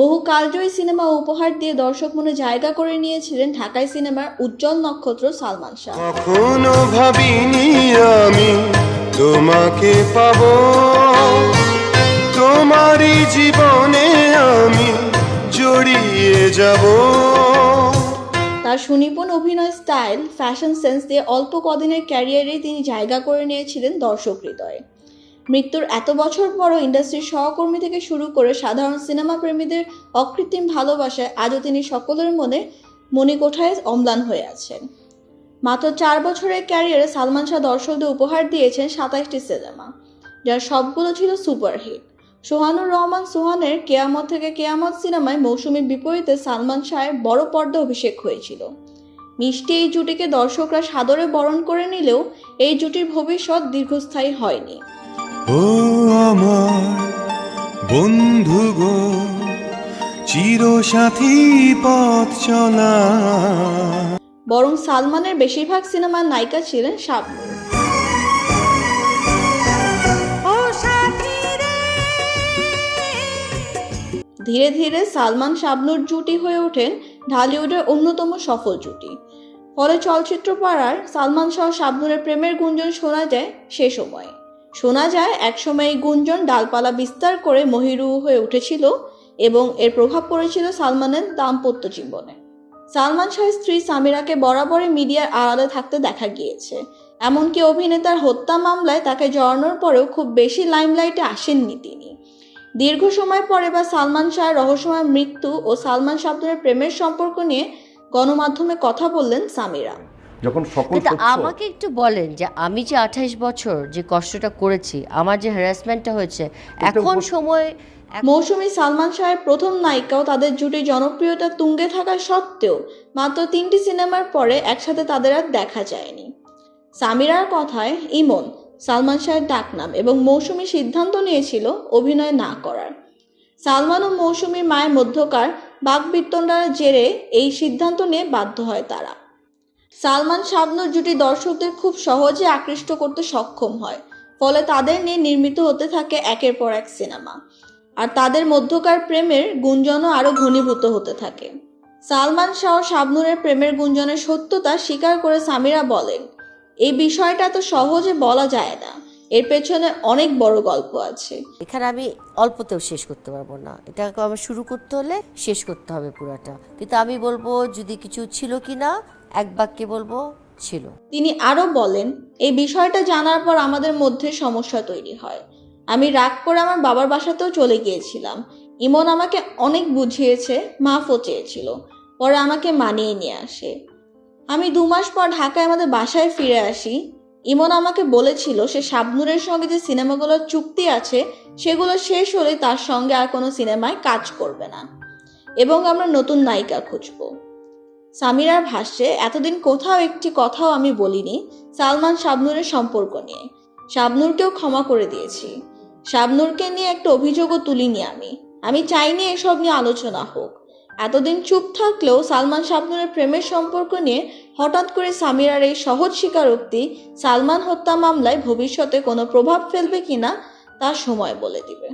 বহু কালজয়ী সিনেমা উপহার দিয়ে দর্শক মনে জায়গা করে নিয়েছিলেন ঢাকাই সিনেমার উজ্জ্বল নক্ষত্র সালমান শাহ। কখনো ভাবিনি আমি তোমাকে পাবো, তোমারই জীবনে আমি জড়িয়ে যাব। তার সুনিপুণ অভিনয় স্টাইল, ফ্যাশন সেন্স দিয়ে অল্প কদিনের ক্যারিয়ারে তিনি জায়গা করে নিয়েছিলেন দর্শক হৃদয়ে। মৃত্যুর এত বছর পরও ইন্ডাস্ট্রির সহকর্মী থেকে শুরু করে সাধারণ সিনেমা প্রেমীদের অকৃত্রিম ভালোবাসায় আজও তিনি সকলের মণিকোঠায় অম্লান হয়ে আছেন। মাত্র 4 বছরের ক্যারিয়ারে সালমান শাহ দর্শকদের উপহার দিয়েছেন 27টি সিনেমা, যার সবগুলো ছিল সুপারহিট। সোহানুর রহমান সোহানের কেয়ামত থেকে কেয়ামত সিনেমায় মৌসুমীর বিপরীতে সালমান শাহের বড় পর্দা অভিষেক হয়েছিল। মিষ্টি এই জুটিকে দর্শকরা সাদরে বরণ করে নিলেও এই জুটির ভবিষ্যৎ দীর্ঘস্থায়ী হয়নি। ও আমার বন্ধু গো, চিরসাথী পথ চলা। বরং সালমানের বেশিরভাগ সিনেমার নায়িকা ছিলেন শাবনূর। ধীরে ধীরে সালমান শাবনূর জুটি হয়ে ওঠেন ঢালিউডের অন্যতম সফল জুটি। ফলে চলচ্চিত্র পাড়ার সালমান শাহ শাবনূরের প্রেমের গুঞ্জন শোনা যায় সে সময়ে। শোনা যায় একসময় এই গুঞ্জন ডালপালা বিস্তার করে মহিরু হয়ে উঠেছিল এবং এর প্রভাব পড়েছিল সালমানের দাম্পত্য জীবনে। সালমান শাহের স্ত্রী সামিরাকে বরাবরই মিডিয়ার আড়ালে থাকতে দেখা গিয়েছে। এমনকি অভিনেতার হত্যা মামলায় তাকে জড়ানোর পরেও খুব বেশি লাইমলাইটে আসেননি তিনি। দীর্ঘ সময় পরে বা সালমান শাহের রহস্যময় মৃত্যু ও সালমান শাবনূরের প্রেমের সম্পর্ক নিয়ে গণমাধ্যমে কথা বললেন সামিরা। যখন সকল আমাকে একটু বলেন যে আমি যে 28 বছর যে কষ্টটা করেছি, আমার যে হ্যারাসমেন্টটা হয়েছে, এখন সময় মৌসুমী সালমান শাহের প্রথম নায়িকাও তাদের জুটি জনপ্রিয়তা তুঙ্গে থাকা সত্ত্বেও মাত্র 3টি সিনেমার পরে একসাথে তাদের আর দেখা যায়নি। সামিরার কথায় ইমন সালমান শাহের ডাকনাম এবং মৌসুমী সিদ্ধান্ত নিয়েছিল অভিনয় না করার। সালমান ও মৌসুমীর মায়ের মধ্যকার বাকবিতণ্ডার জেরে এই সিদ্ধান্ত নিয়ে বাধ্য হয় তারা। সালমান শাবনূর জুটি দর্শকদের খুব সহজে আকৃষ্ট করতে সক্ষম হয়, ফলে তাদের নিয়ে নির্মিত হতে থাকে একের পর এক সিনেমা, আর তাদের মধ্যকার প্রেমের গুঞ্জনও আরো ঘনীভূত হতে থাকে। সালমান শাহ ও শাবনূরের প্রেমের গুঞ্জনের সত্যতা স্বীকার করে সামিরা বলেন, এই বিষয়টা তো সহজে বলা যায় না, এর পেছনে অনেক বড় গল্প আছে। এখানে আমি অল্পতেও শেষ করতে পারবো না, এটাকে আমার শুরু করতে হলে শেষ করতে হবে পুরাটা। কিন্তু আমি বলবো যদি কিছু ছিল কিনা, এক বাক্যে বলবো ছিল। তিনি আরো বলেন, এই বিষয়টা জানার পর আমাদের মধ্যে সমস্যা তৈরি হয়। আমি রাগ করে আমার বাবার বাসাতেও চলে গিয়েছিলাম। ইমন আমাকে অনেক বুঝিয়েছে, মাফও চেয়েছিল, পরে আমাকে মানিয়ে নিয়ে আসে। আমি 2 মাস পর ঢাকায় আমাদের বাসায় ফিরে আসি। ইমন আমাকে বলেছিল সে শাবনূরের সঙ্গে যে সিনেমাগুলোর চুক্তি আছে সেগুলো শেষ হলে তার সঙ্গে আর কোনো সিনেমায় কাজ করবে না এবং আমরা নতুন নায়িকা খুঁজব। সামিরার ভাষ্যে, এতদিন কোথাও একটি কথাও আমি বলিনি সালমান শাবনূরের সম্পর্ক নিয়ে। শাবনূরকেও ক্ষমা করে দিয়েছি। শাবনূরকে নিয়ে একটা অভিযোগও তুলিনি আমি চাইনি এসব নিয়ে আলোচনা হোক। এতদিন চুপ থাকলেও সালমান শাবনূরের প্রেমের সম্পর্ক নিয়ে হঠাৎ করে সামিরার এই সহজ স্বীকারোক্তি সালমান হত্যা মামলায় ভবিষ্যতে কোনো প্রভাব ফেলবে কিনা তা সময় বলে দিবে।